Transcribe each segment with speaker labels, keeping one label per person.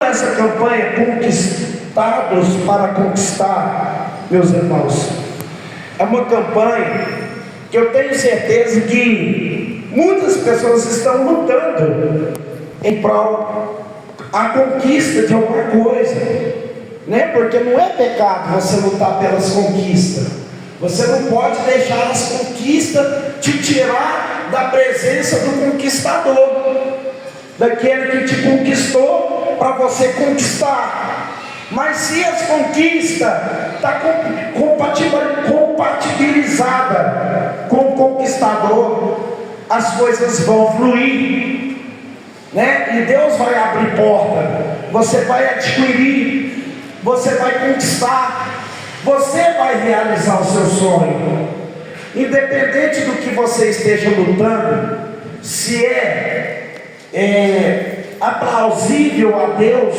Speaker 1: Essa campanha Conquistados para Conquistar, meus irmãos, é uma campanha que eu tenho certeza que muitas pessoas estão lutando em prol a conquista de alguma coisa, né? Porque não é pecado você lutar pelas conquistas. Você não pode deixar as conquistas te tirar da presença do conquistador, daquele que te conquistou para você conquistar. Mas se as conquistas estão compatibilizadas com o conquistador, as coisas vão fluir, né? E Deus vai abrir porta, você vai adquirir, você vai conquistar, você vai realizar o seu sonho. Independente do que você esteja lutando, se é aplausível a Deus,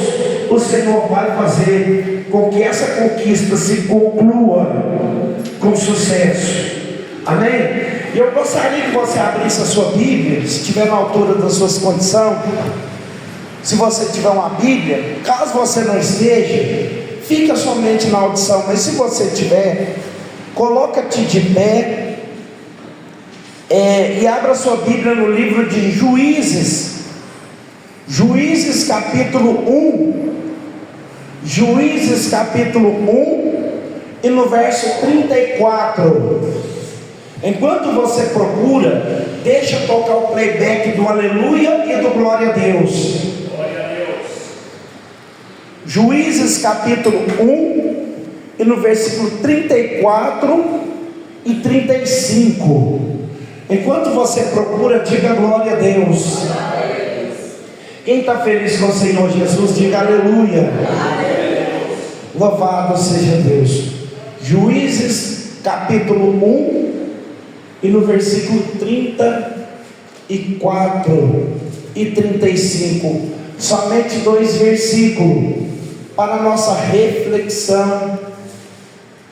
Speaker 1: o Senhor vai fazer com que essa conquista se conclua com sucesso. Amém? E eu gostaria que você abrisse a sua Bíblia, se estiver na altura das suas condições. Se você tiver uma Bíblia, caso você não esteja, fica somente na audição, mas se você tiver, coloca-te de pé e abra sua Bíblia no livro de Juízes capítulo 1, Juízes capítulo 1 e no verso 34. Enquanto você procura, deixa tocar o playback do aleluia e do glória a Deus. Glória a Deus. Juízes capítulo 1 e no versículo 34 e 35. Enquanto você procura, diga glória a Deus. Quem está feliz com o Senhor Jesus, diga aleluia. Louvado seja Deus. Juízes capítulo 1 e no versículo 34 e 35. Somente 2 versículos para a nossa reflexão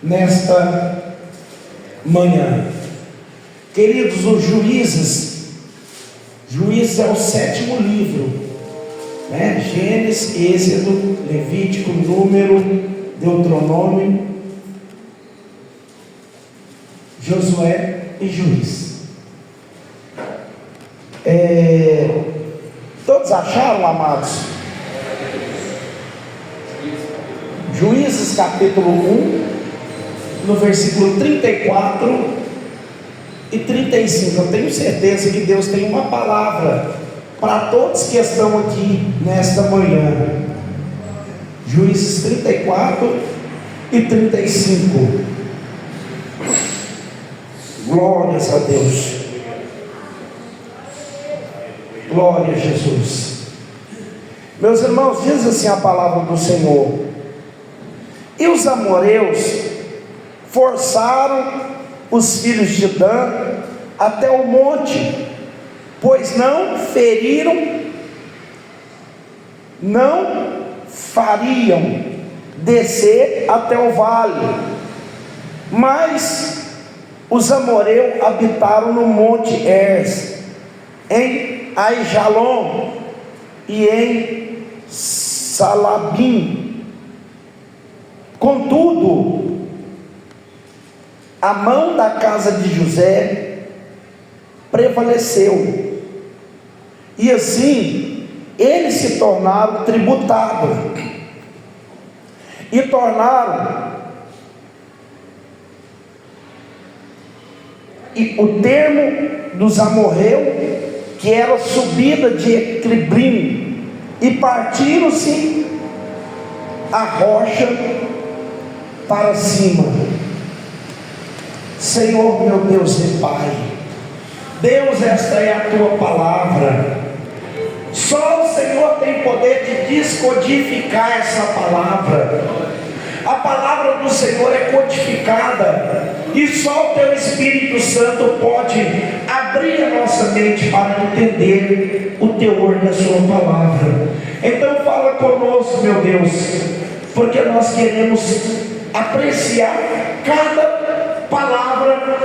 Speaker 1: nesta manhã. Queridos, os Juízes é o 7º livro, né? Gênesis, Êxodo, Levítico, Número, Deuteronômio, Josué e Juízes. Todos acharam, amados? Juízes capítulo 1, no versículo 34 e 35. Eu tenho certeza que Deus tem uma palavra para todos que estão aqui nesta manhã. Juízes 34 e 35. Glórias a Deus. Glória a Jesus. Meus irmãos, diz assim a palavra do Senhor: e os amorreus forçaram os filhos de Dan até o monte, pois não fariam descer até o vale. Mas os amorreus habitaram no monte Ers, em Aijalon e em Salabim. Contudo, a mão da casa de José prevaleceu, e assim eles se tornaram tributados, e o termo dos amorreus, que era subida de Ecribrim, e partiram-se a rocha para cima. Senhor meu Deus e Pai, Deus, esta é a tua palavra. Só o Senhor tem poder de descodificar essa palavra. A palavra do Senhor é codificada, e só o teu Espírito Santo pode abrir a nossa mente para entender o teor da sua palavra. Então fala conosco, meu Deus, porque nós queremos apreciar cada palavra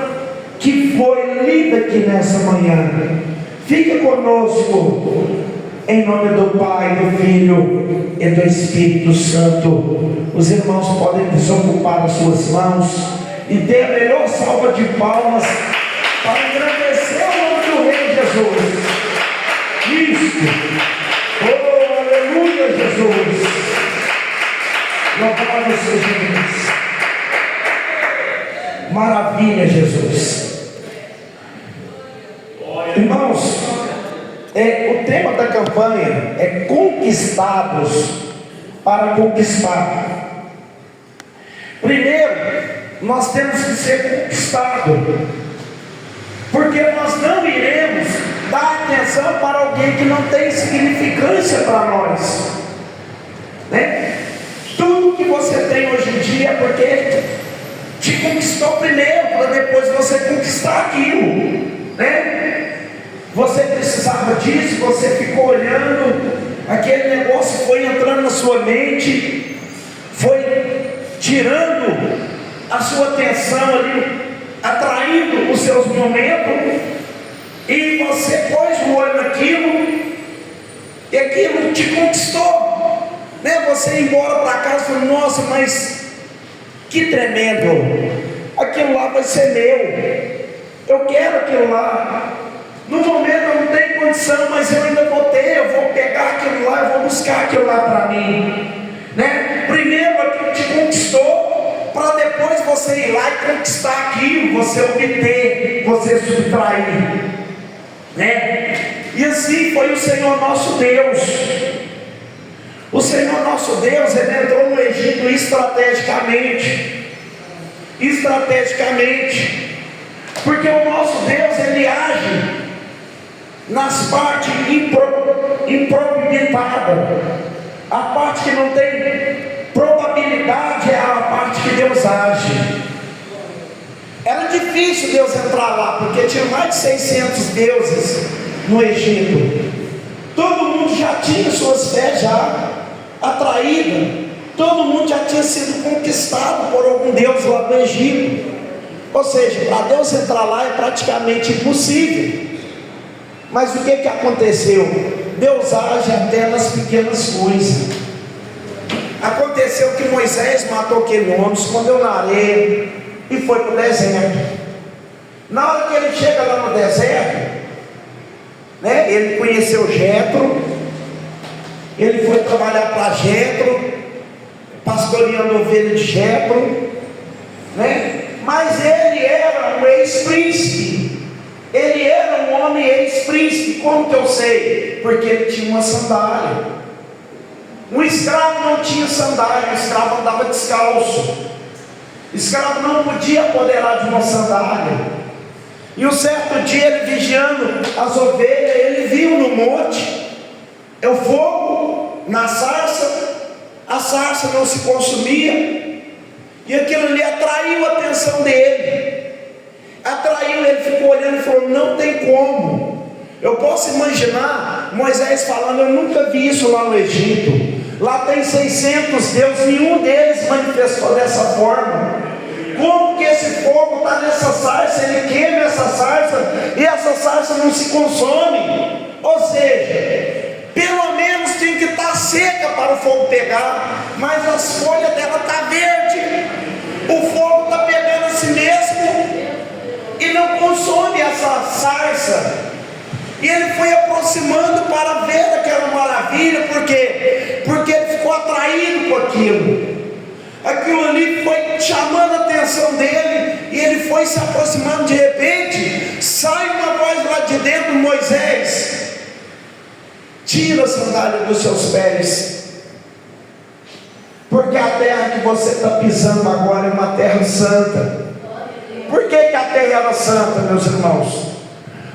Speaker 1: que foi lida aqui nessa manhã. Fica conosco, Em nome do Pai, do Filho e do Espírito Santo. Os irmãos podem desocupar as suas mãos e ter a melhor salva de palmas para agradecer o nome do Rei Jesus. Cristo. Oh, aleluia, Jesus. Louvado seja Deus. Maravilha, Jesus. Irmãos, o tema da campanha é conquistados para conquistar. Primeiro, nós temos que ser conquistados, porque nós não iremos dar atenção para alguém que não tem significância para nós, né? Tudo que você tem hoje em dia é porque te conquistou primeiro, para depois você conquistar aquilo, né? Você precisava disso, você ficou olhando, aquele negócio foi entrando na sua mente, foi tirando a sua atenção ali, atraindo os seus momentos, e você pôs o olho naquilo, e aquilo te conquistou, né? Você ia embora para casa e falou: nossa, mas que tremendo, aquilo lá vai ser meu, eu quero aquilo lá. No momento eu não tenho condição, mas eu ainda vou ter, eu vou pegar aquilo lá, eu vou buscar aquilo lá para mim, né? Primeiro aquilo te conquistou, para depois você ir lá e conquistar aquilo, você obter, você subtrair, né? E assim foi o Senhor nosso Deus. O Senhor nosso Deus, Ele entrou no Egito estrategicamente, porque o nosso Deus, Ele age nas partes improbabilizadas. A parte que não tem probabilidade é a parte que Deus age. Era difícil Deus entrar lá, porque tinha mais de 600 deuses no Egito. Todo mundo já tinha suas fés já atraídas, todo mundo já tinha sido conquistado por algum Deus lá do Egito. Ou seja, para Deus entrar lá é praticamente impossível. Mas o que aconteceu? Deus age até nas pequenas coisas. Aconteceu que Moisés matou aquele homem, escondeu na areia e foi para o deserto. Na hora que ele chega lá no deserto, né, ele conheceu Jetro, ele foi trabalhar para Jetro, pastoreando ovelha de Jetro, né? Mas ele era um ex-príncipe. Ele era um homem ex-príncipe. Como que eu sei? Porque ele tinha uma sandália. Um escravo não tinha sandália, o escravo andava descalço. O escravo não podia apoderar de uma sandália. E um certo dia, ele vigiando as ovelhas, ele viu no monte o fogo na sarça, a sarça não se consumia, e aquilo ali atraiu a atenção dele. Ele ficou olhando e falou: não tem como. Eu posso imaginar Moisés falando: eu nunca vi isso lá no Egito. Lá tem 600 deuses, nenhum deles manifestou dessa forma. Como que esse fogo está nessa sarça? Ele queima essa sarça e essa sarça não se consome. Ou seja, pelo menos tem que estar seca para o fogo pegar, mas as folhas dela estão verdes. O fogo está pegando a si mesmo e não consome essa sarça. E ele foi aproximando para ver aquela maravilha. Por quê? Porque ele ficou atraído com aquilo. Aquilo ali foi chamando a atenção dele, e ele foi se aproximando. De repente, sai uma voz lá de dentro: Moisés, tira a sandália dos seus pés, porque a terra que você está pisando agora é uma terra santa. Por que a terra era santa, meus irmãos?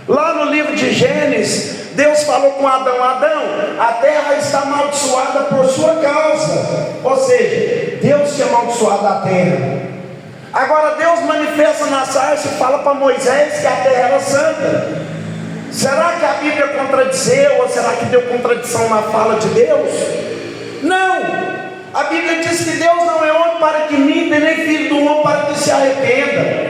Speaker 1: Lá no livro de Gênesis, Deus falou com Adão: Adão, a terra está amaldiçoada por sua causa. Ou seja, Deus tinha amaldiçoado a terra. Agora Deus manifesta na sarça e fala para Moisés que a terra era santa. Será que a Bíblia contradizeu, ou será que deu contradição na fala de Deus? Não. A Bíblia diz que Deus não é homem para que minta, nem filho do homem para que se arrependa.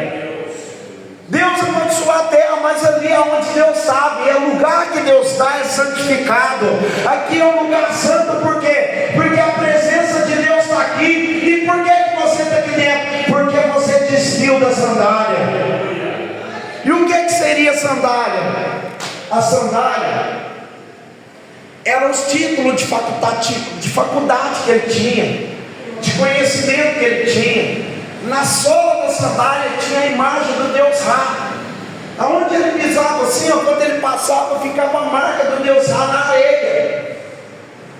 Speaker 1: Deus amaldiçoou a terra, mas ele ali é onde Deus estava, e o lugar que Deus está é santificado. Aqui é um lugar santo, por quê? Porque a presença de Deus está aqui. E por que você está aqui dentro? Porque você despiu da sandália. E o que seria sandália? A sandália eram os títulos de faculdade que ele tinha, de conhecimento que ele tinha. Na sola da sandália tinha a imagem do Deus Ra. Aonde ele pisava assim, quando ele passava, ficava a marca do Deus Ra na areia.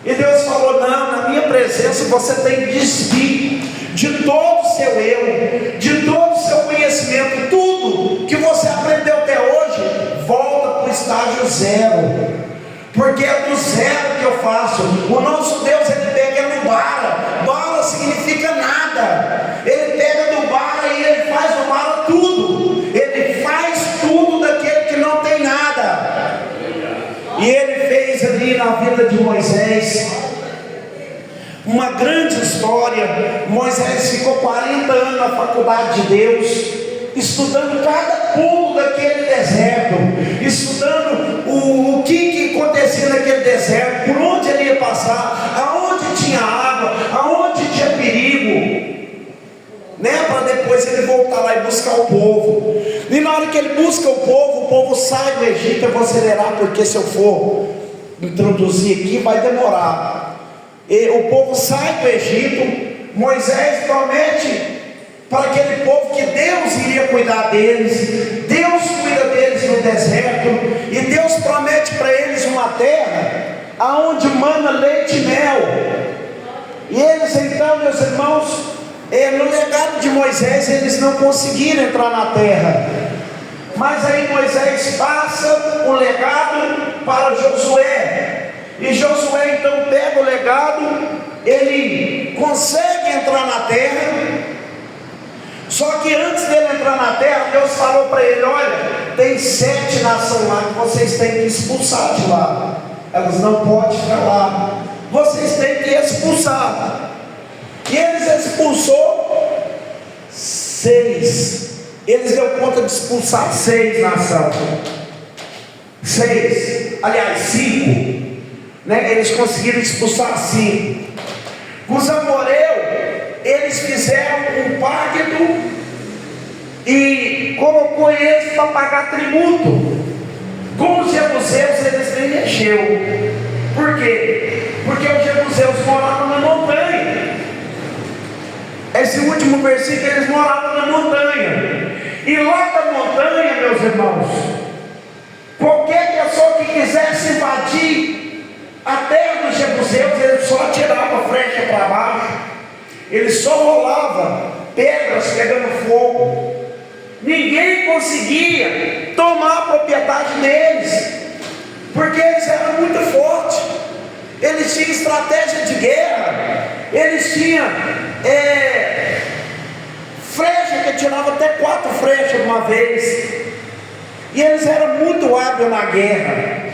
Speaker 1: E Deus falou: não, na minha presença você tem que despir de todo o seu eu, de todo o seu conhecimento. Tudo que você aprendeu até hoje, volta para o estágio zero, porque é do zero que eu faço. O nosso Deus, ele pega no bara. Bara significa nada. Ele pega do bara e ele faz do bara tudo. Ele faz tudo daquele que não tem nada. E ele fez ali na vida de Moisés uma grande história. Moisés ficou 40 anos na faculdade de Deus, estudando cada ponto daquele deserto, estudando o que acontecia naquele deserto, por onde ele ia passar, aonde tinha água, aonde tinha perigo, para depois ele voltar lá e buscar o povo. E na hora que ele busca o povo sai do Egito. Eu vou acelerar, porque se eu for introduzir aqui vai demorar. E o povo sai do Egito. Moisés promete para aquele povo que Deus iria cuidar deles. Deus cuida deles no deserto, e Deus promete para eles uma terra aonde mana leite e mel. E eles então, meus irmãos, no legado de Moisés, eles não conseguiram entrar na terra. Mas aí Moisés passa o legado para Josué, e Josué então pega o legado, ele consegue entrar na terra. Só que antes dele entrar na terra, Deus falou para ele: olha, tem 7 nações lá que vocês têm que expulsar de lá. Elas não podem ficar lá, vocês têm que expulsar. E eles expulsou 6. Eles deu conta de expulsar 6 nações. 6, aliás 5, eles conseguiram expulsar 5. Os amorreus, eles fizeram um pacto e colocou eles para pagar tributo. Com os jebuseus eles nem mexeu. Por quê? Porque os jebuseus moravam na montanha. Esse último versículo, eles moravam na montanha. E lá da montanha, meus irmãos, qualquer pessoa que quisesse invadir a terra dos jebuseus, ele só atirava a flecha para baixo. Ele só rolava pedras pegando fogo. Ninguém conseguia tomar a propriedade deles, porque eles eram muito fortes. Eles tinham estratégia de guerra. Eles tinham flecha que tirava até 4 flechas de uma vez. E eles eram muito hábeis na guerra.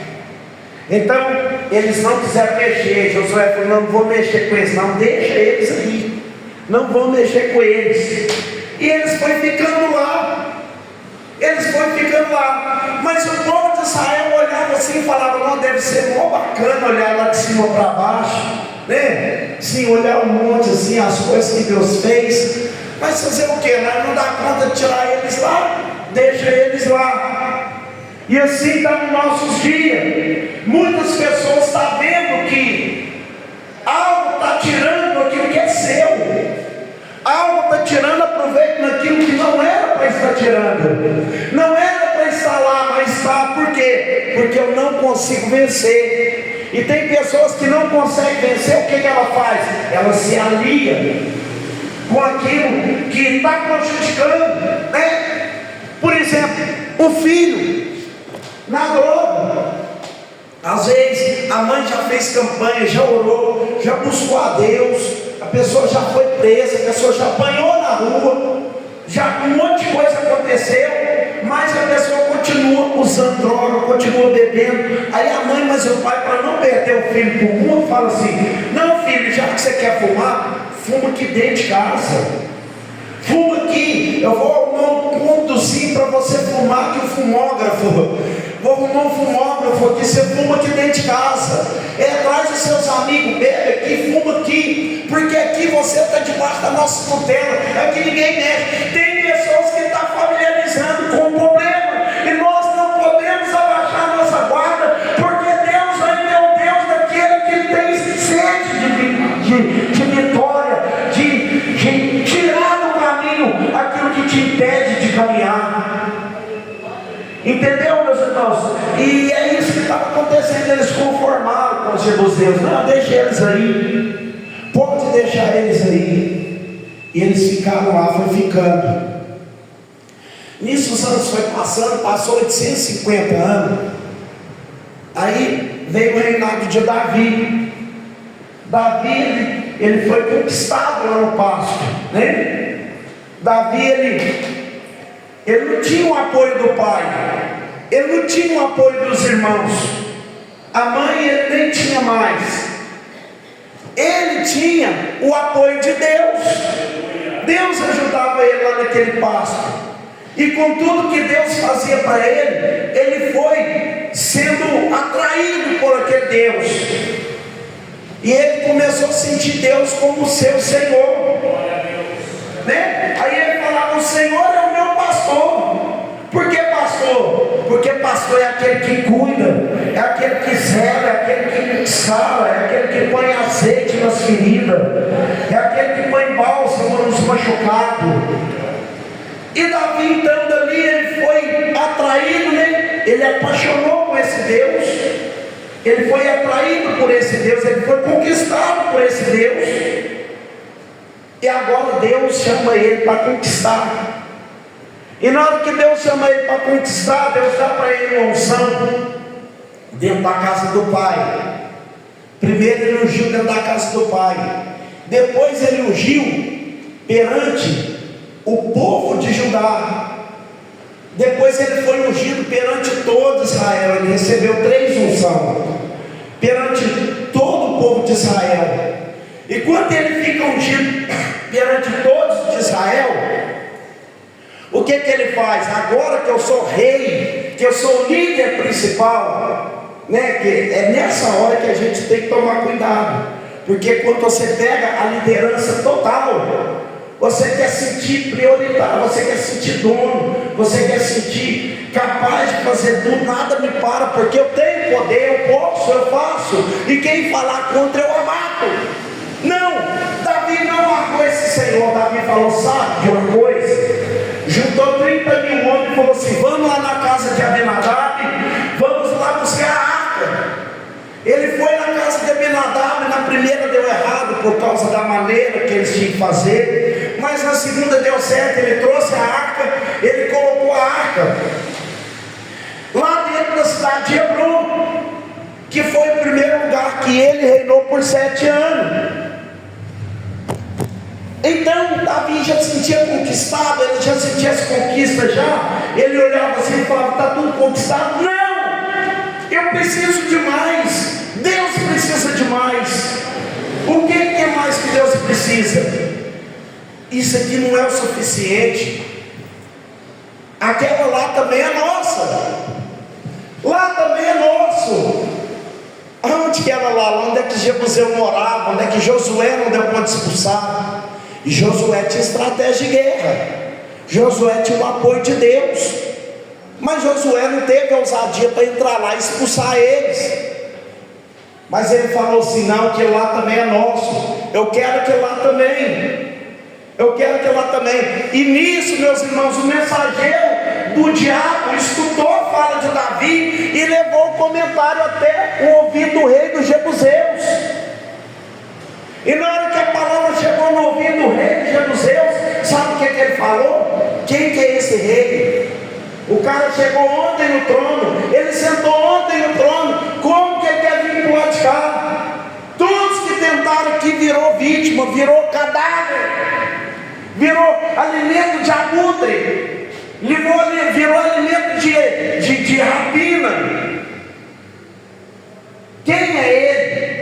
Speaker 1: Então eles não quiseram mexer. Josué falou: não vou mexer com eles, não, deixa eles aí, não vou mexer com eles. E eles foram ficando lá. Mas o povo de Israel olhava assim e falava: não, deve ser mó bacana olhar lá de cima para baixo, sim, olhar um monte assim, as coisas que Deus fez. Mas fazer o que? Não dá conta de tirar eles lá, deixa eles lá. E assim está nos nossos dias. Muitas pessoas estão vendo que algo está tirando aquilo que é seu. Algo está tirando aproveito naquilo que não era para estar tirando. Não era para estar lá, mas está. Por quê? Porque eu não consigo vencer. E tem pessoas que não conseguem vencer. O que ela faz? Ela se alia com aquilo que está prejudicando, Por exemplo, o filho na droga. Às vezes a mãe já fez campanha, já orou, já buscou a Deus, a pessoa já foi presa, a pessoa já apanhou na rua, já um monte de coisa aconteceu, mas a pessoa continua usando droga, continua bebendo. Aí a mãe, mas o pai, para não perder o filho para o mundo, fala assim: não, filho, já que você quer fumar, fuma aqui dentro de casa. Fuma aqui, eu vou arrumar um pontozinho para você fumar aqui, o fumógrafo. Vou arrumar um fumógrafo aqui, você fuma aqui dentro de casa. Traz os seus amigos, bebe aqui, fuma aqui, porque aqui você está debaixo da nossa tutela, aqui ninguém mexe. Tem pessoas que estão familiarizando com o problema, e nós não podemos abaixar nossa guarda, porque Deus ainda é o Deus daquele que tem sede de vitória, de tirar do caminho aquilo que te impede de caminhar. Entendeu, meus irmãos? E é isso que estava acontecendo. Eles conformaram com os jebuseus. Não, deixa eles aí, pode deixar eles aí. E eles ficaram lá, foi ficando. Nisso os anos foi passando, passou 850 anos. Aí veio o reinado de Davi. Davi, ele foi conquistado lá no pasto, né? Davi, ele não tinha o apoio do pai, ele não tinha o apoio dos irmãos, a mãe ele nem tinha mais. Ele tinha o apoio de Deus. Deus ajudava ele lá naquele pasto. E com tudo que Deus fazia para ele, ele foi sendo atraído por aquele Deus. E ele começou a sentir Deus como seu Senhor, né? Aí ele falava: o Senhor é o meu pastor. Por que pastor? Porque pastor é aquele que cuida, é aquele que zela, é aquele que sala, é aquele que põe azeite nas feridas, é aquele que põe bálsamo nos machucados. E Davi, então, dali ele foi atraído, né? Ele apaixonou por esse Deus, ele foi atraído por esse Deus, ele foi conquistado por esse Deus. E agora Deus chama ele para conquistar. E na hora que Deus chama ele para conquistar, Deus dá para ele uma unção dentro da casa do pai. Primeiro ele ungiu dentro da casa do pai, depois ele ungiu perante o povo de Judá, depois ele foi ungido perante todo Israel. Ele recebeu 3 unções perante todo o povo de Israel. E quando ele fica ungido perante todos de Israel, o que ele faz? Agora que eu sou rei, que eu sou líder principal, né? Que é nessa hora que a gente tem que tomar cuidado, porque quando você pega a liderança total, você quer sentir prioritário, você quer sentir dono, você quer sentir capaz de fazer tudo. Nada me para, porque eu tenho poder, eu posso, eu faço, e quem falar contra eu a mato. Não, Davi não marcou esse Senhor. Davi falou: sabe de uma coisa? Juntou 30 mil homens e falou assim: vamos lá na casa de Abinadab, vamos lá buscar a arca. Ele foi na casa de Abinadab, na primeira deu errado por causa da maneira que eles tinham que fazer, mas na segunda deu certo. Ele trouxe a arca, ele colocou a arca lá dentro da cidade de Hebron, que foi o primeiro lugar que ele reinou por 7 anos. Então Davi já se sentia conquistado, ele já sentia as conquistas já. Ele olhava assim e falava: está tudo conquistado? Não, eu preciso de mais. Deus precisa de mais. O que é mais que Deus precisa? Isso aqui não é o suficiente. Aquela lá também é nossa. Lá também é nosso. Aonde que era lá? Onde é que Jebuseu morava? Onde é que Josué não deu para expulsar? E Josué tinha estratégia de guerra, Josué tinha o apoio de Deus, mas Josué não teve a ousadia para entrar lá e expulsar eles. Mas ele falou assim: não, que lá também é nosso, eu quero que lá também, eu quero que lá também. E nisso, meus irmãos, o mensageiro do diabo escutou a fala de Davi e levou o comentário até o ouvido do rei dos Jebuseus. E na hora que a palavra chegou no ouvido do rei de Jebuseus, sabe o que ele falou? Quem que é esse rei? O cara chegou ontem no trono, ele sentou ontem no trono, como que ele quer vir para o lado de cá? Todos que tentaram aqui virou vítima, virou cadáver, virou alimento de abutre, virou alimento de rapina. Quem é ele?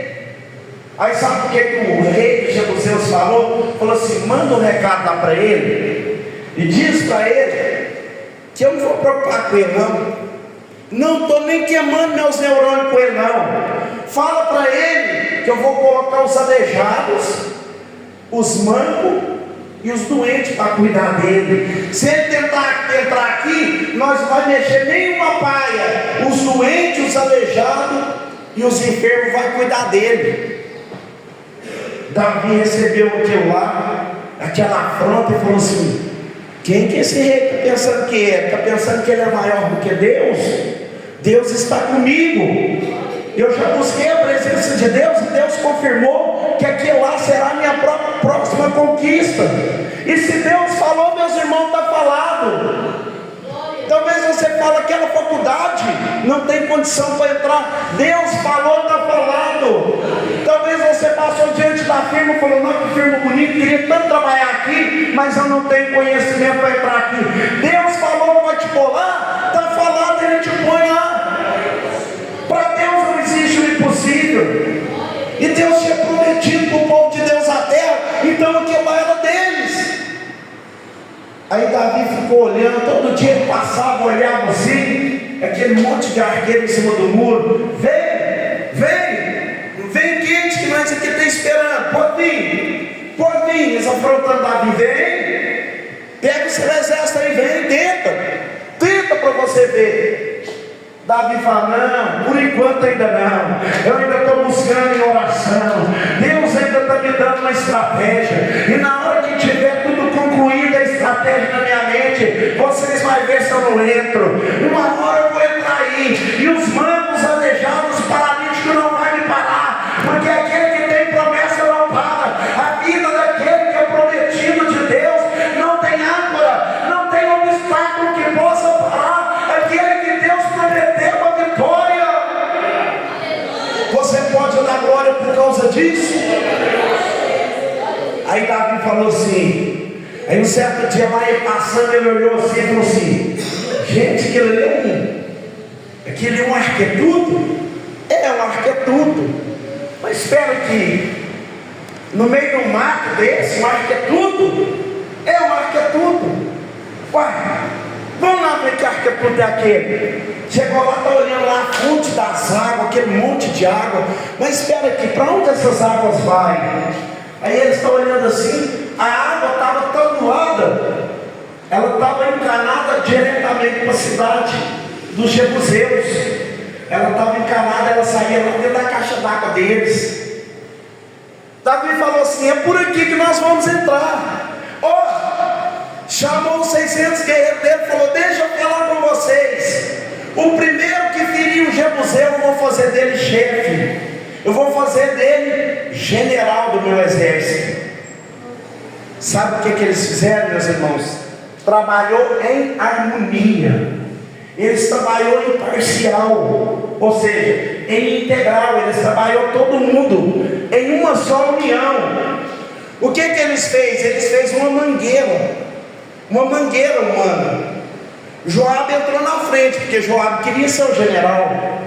Speaker 1: Aí sabe o que o rei de Jebuseus falou? Falou assim: manda um recado lá para ele, e diz para ele que eu não vou preocupar com ele não estou nem queimando meus neurônios com ele não. Fala para ele que eu vou colocar os aleijados, os mancos e os doentes para cuidar dele. Se ele tentar entrar aqui, nós não vamos mexer nenhuma paia. Os doentes, os aleijados e os enfermos vão cuidar dele. Davi recebeu aquilo lá, aquela afronta, e falou assim: quem que esse rei está pensando que é? Está pensando que ele é maior do que Deus? Deus está comigo. Eu já busquei a presença de Deus e Deus confirmou que aquilo lá será a minha próxima conquista. E se Deus falou, meus irmãos, está falado. Talvez você fale, aquela faculdade não tem condição para entrar. Deus falou, está falado. Talvez você passou diante da firma e falou: não, que firma bonita, queria tanto trabalhar aqui, mas eu não tenho conhecimento para entrar aqui. Deus falou, vai te pôr lá, está falado, Ele te põe lá. Para Deus não existe o impossível. E Deus tinha prometido para o povo de Deus a terra, então aquilo lá era deles. Aí Davi ficou olhando, todo dia ele passava, olhava assim, aquele monte de arqueiro em cima do muro. Vem quente que nós aqui estamos esperando, pode vir, eles afrontando Davi, vem, pega o seu exército aí, vem, tenta para você ver. Davi fala: não, por enquanto ainda não, eu ainda estou buscando em oração, Deus ainda está me dando uma estratégia, e na hora que tiver tudo concluído, a estratégia na minha mente, vocês vão ver se eu não entro. Uma hora eu vou entrar aí, e os mancos, aleijados, os paralíticos não vai me parar, porque aquele que tem promessa não para. A vida daquele que é prometido de Deus não tem âncora, não tem obstáculo que possa parar. Aquele que Deus prometeu a vitória, você pode dar glória por causa disso? Aí Davi falou assim. Aí um certo dia lá ele passando, ele olhou assim e falou assim: gente, aquele é um arquetudo? É um arquetudo. Mas espera que no meio de um mato desse, um arquetudo? É um arquetudo. Uai, vamos lá ver que arquetudo é aquele. Chegou lá, está olhando lá a fonte das águas, aquele monte de água. Mas espera aqui, para onde essas águas vão? Aí eles estão olhando assim, a água estava tonelada, ela estava encanada diretamente para a cidade dos jebuseus. Ela estava encanada, ela saía lá dentro da caixa d'água deles. Davi falou assim: é por aqui que nós vamos entrar. Chamou os 600 guerreiros dele e falou: deixa eu falar com vocês. O primeiro que ferir o jebuseu, eu vou fazer dele chefe, eu vou fazer dele general do meu exército. Sabe o que eles fizeram, meus irmãos? Trabalhou em harmonia. Eles trabalhou em parcial, ou seja, em integral. Eles trabalhou todo mundo em uma só união. O que eles fez? Eles fez uma mangueira humana. Joabe entrou na frente, porque Joabe queria ser o general.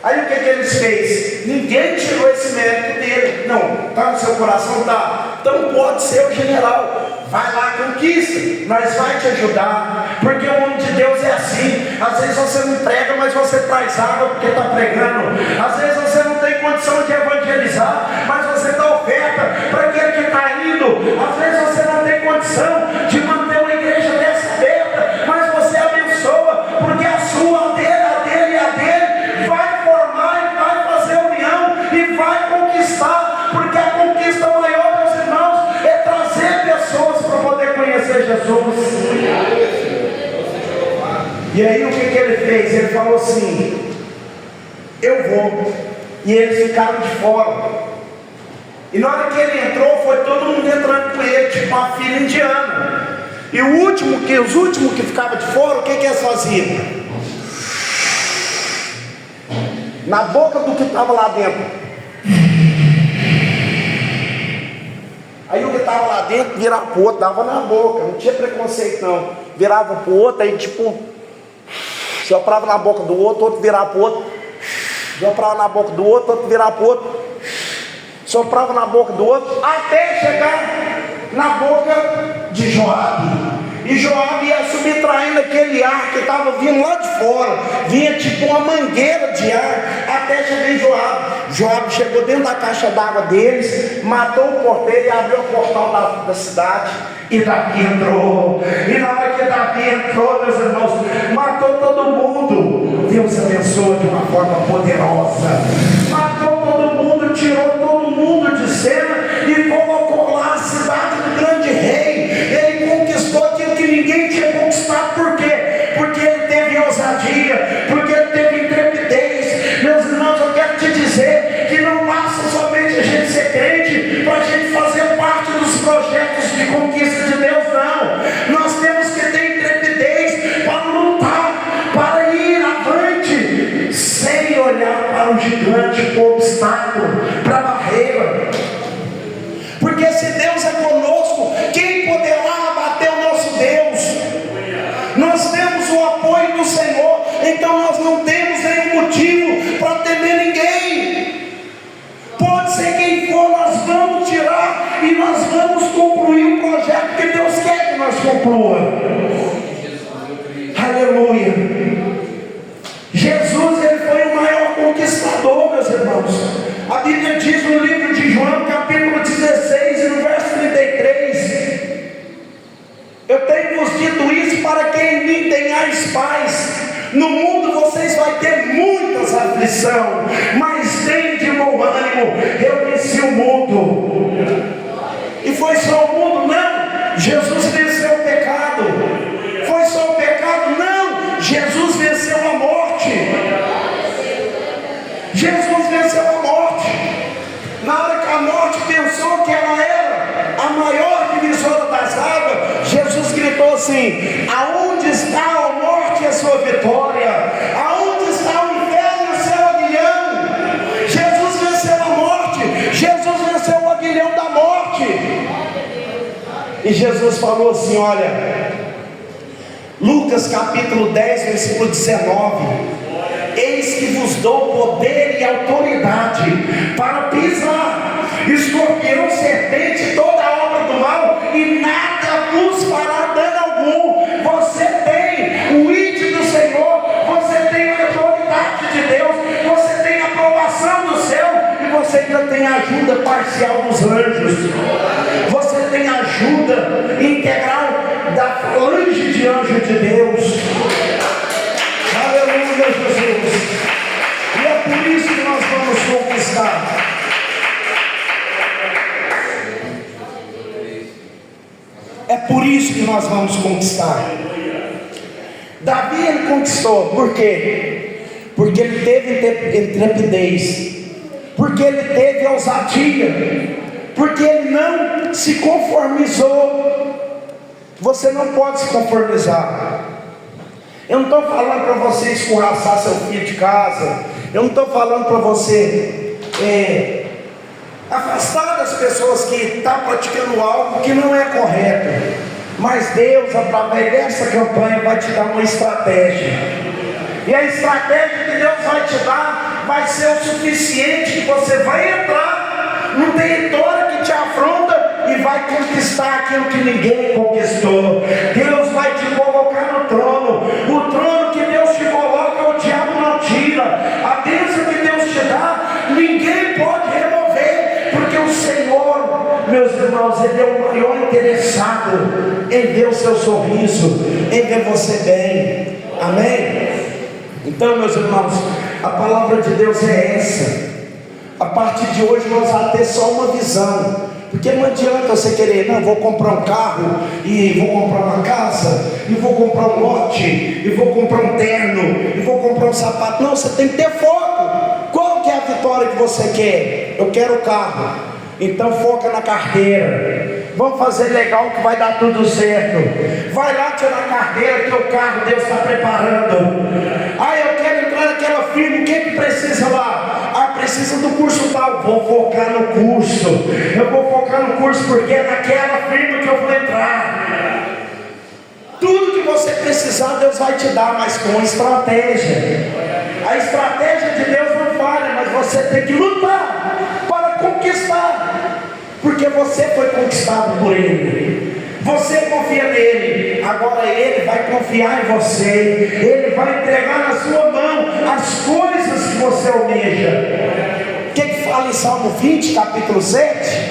Speaker 1: Aí o que eles fez? Ninguém tirou esse mérito dele. Não, está no seu coração? Tá. Então pode ser o general. Vai lá, conquista, nós vai te ajudar. Porque o homem de Deus é assim. Às vezes você não prega, mas você traz água porque está pregando. Às vezes você não tem condição de evangelizar, mas você dá oferta para aquele que está indo. Às vezes você não tem condição de manter uma igreja dessa aberta, mas você abençoa, porque a sua, a dele e a dele vai formar e vai fazer união e vai conquistar. Porque a conquista maior, meus irmãos, é trazer pessoas para poder conhecer Jesus. E aí o que ele fez? Ele falou assim: eu vou. E eles ficaram de fora. E na hora que ele entrou, foi todo mundo entrando com ele, tipo uma fila indiana. E os últimos que ficavam de fora, o que eles faziam? Na boca do que estava lá dentro. Aí o que estava lá dentro virava para o outro, dava na boca, não tinha preconceito não. Virava para o outro, aí tipo, soprava na boca do outro virava para o outro, soprava na boca do outro virava para o outro, soprava na boca do outro, até chegar na boca de Joabe. e Joabe ia subtraindo aquele ar que estava vindo lá de fora, vinha tipo uma mangueira de ar, até chegar em Joabe. Joabe chegou dentro da caixa d'água deles, matou o porteiro e abriu o portão da cidade, e Davi entrou. E na hora que Davi entrou, meus irmãos, matou todo mundo. Deus abençoa de uma forma poderosa. Matou todo mundo, tirou todo mundo de cena e colocou lá a cidade do grande rei. Ele conquistou aquilo que ninguém tinha conquistado. Por quê? Porque ele teve ousadia, porque ele teve intrepidez. Meus irmãos, eu quero te dizer que não basta somente a gente ser crente para a gente fazer parte dos projetos de conquista de Deus, não. Nós temos que ter intrepidez para lutar, para ir avante, sem olhar para o gigante, para o obstáculo, para a barreira. Porque se Deus é conosco, quem poderá abater o nosso Deus? Nós temos o apoio do Senhor, então nós não temos nenhum motivo para temer ninguém. Pode ser quem for, nós vamos tirar e nós vamos concluir o projeto que Deus quer que nós conclua. Aleluia. Jesus, ele foi o maior conquistador, meus irmãos. A Bíblia diz no livro de João, capítulo 16, no verso 33: eu tenho vos dito isso para que em mim tenhais paz. No mundo vocês vão ter muitas aflições, mas tende bom ânimo, eu venci o mundo. E foi só o mundo? Não. Jesus venceu o pecado. Foi só o pecado? Não. Jesus venceu a morte. Jesus venceu a morte. Na hora que a morte pensou que ela era a maior divisora das águas, Jesus gritou assim: aonde está a morte e a sua vitória? Aonde está o inferno e o seu aguilhão? Jesus venceu a morte. Jesus venceu o aguilhão da morte. E Jesus falou assim, olha, Lucas capítulo 10, versículo 19: eis que vos dou poder e autoridade para pisar escorpião, serpente, toda a obra do mal, e nada vos fará dano algum. Você tem o ID do Senhor, você tem a autoridade de Deus, você tem a aprovação do céu, e você ainda tem a ajuda parcial dos anjos. Você tem a ajuda integral da falange de anjo de Deus. Aleluia, Jesus. E é por isso que nós vamos conquistar. É por isso que nós vamos conquistar. Davi, ele conquistou. Por quê? Porque ele teve intrepidez, porque ele teve ousadia, porque ele não se conformizou. Você não pode se conformizar. Eu não estou falando para você escorraçar seu filho de casa. Eu não estou falando para você afastar das pessoas que estão praticando algo que não é correto. Mas Deus, através dessa campanha, vai te dar uma estratégia. E a estratégia que Deus vai te dar vai ser o suficiente, que você vai entrar no território que te afronta e vai conquistar aquilo que ninguém conquistou. Deus vai te colocar no trono. O trono que Deus te coloca, o diabo não tira. A bênção que Deus te dá, ninguém pode remover, porque o Senhor, meus irmãos, Ele é o maior interessado em ver o seu sorriso, em ver você bem. Amém? Então, meus irmãos, a palavra de Deus é essa. A partir de hoje nós vamos ter só uma visão. Porque não adianta você querer, não, vou comprar um carro, e vou comprar uma casa, e vou comprar um lote, e vou comprar um terno, e vou comprar um sapato. Não, você tem que ter foco. Qual que é a vitória que você quer? Eu quero o carro. Então foca na carteira. Vamos fazer legal que vai dar tudo certo. Vai lá tirar a carteira, que o carro Deus está preparando. Ah, eu quero entrar naquela firma, o que precisa lá? Ah, precisa do curso tal. Vou focar no curso. Eu vou focar no curso porque é naquela firma que eu vou entrar. Tudo que você precisar Deus vai te dar, mas com estratégia. A estratégia de Deus não falha, mas você tem que lutar para conquistar, porque você foi conquistado por Ele. Você confia nele, agora ele vai confiar em você, ele vai entregar na sua mão as coisas que você almeja. O que fala em Salmo 20, capítulo 7?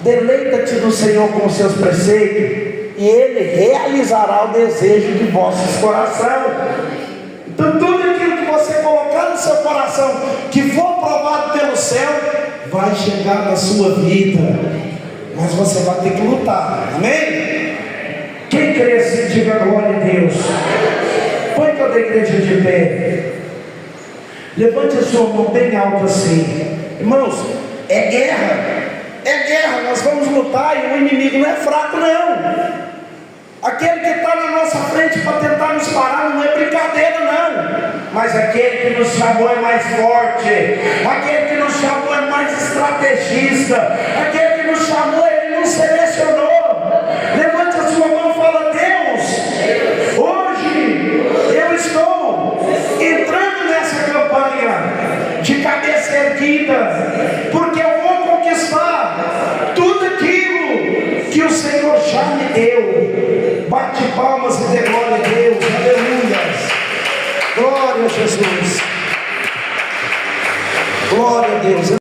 Speaker 1: Deleita-te do Senhor com os seus preceitos, e ele realizará o desejo de vossos corações. Então tudo aquilo que você colocar no seu coração, que for aprovado pelo céu, vai chegar na sua vida. Mas você vai ter que lutar, amém? Quem crê assim, diga glória a Deus. Põe toda a igreja de pé. Levante a sua mão bem alta assim. Irmãos, é guerra. É guerra, nós vamos lutar e o inimigo não é fraco não. Aquele que está na nossa frente para tentar nos parar não é brincadeira não. Mas aquele que nos chamou é mais forte. Aquele que nos chamou é mais estrategista. Aquele que nos chamou, ele nos selecionou. Levante a sua mão e fala: Deus, hoje eu estou entrando nessa campanha de cabeça erguida, porque eu vou conquistar tudo aquilo que o Senhor já me deu. Bate palmas e dê glória a Deus, aleluia, glória a Jesus, glória a Deus.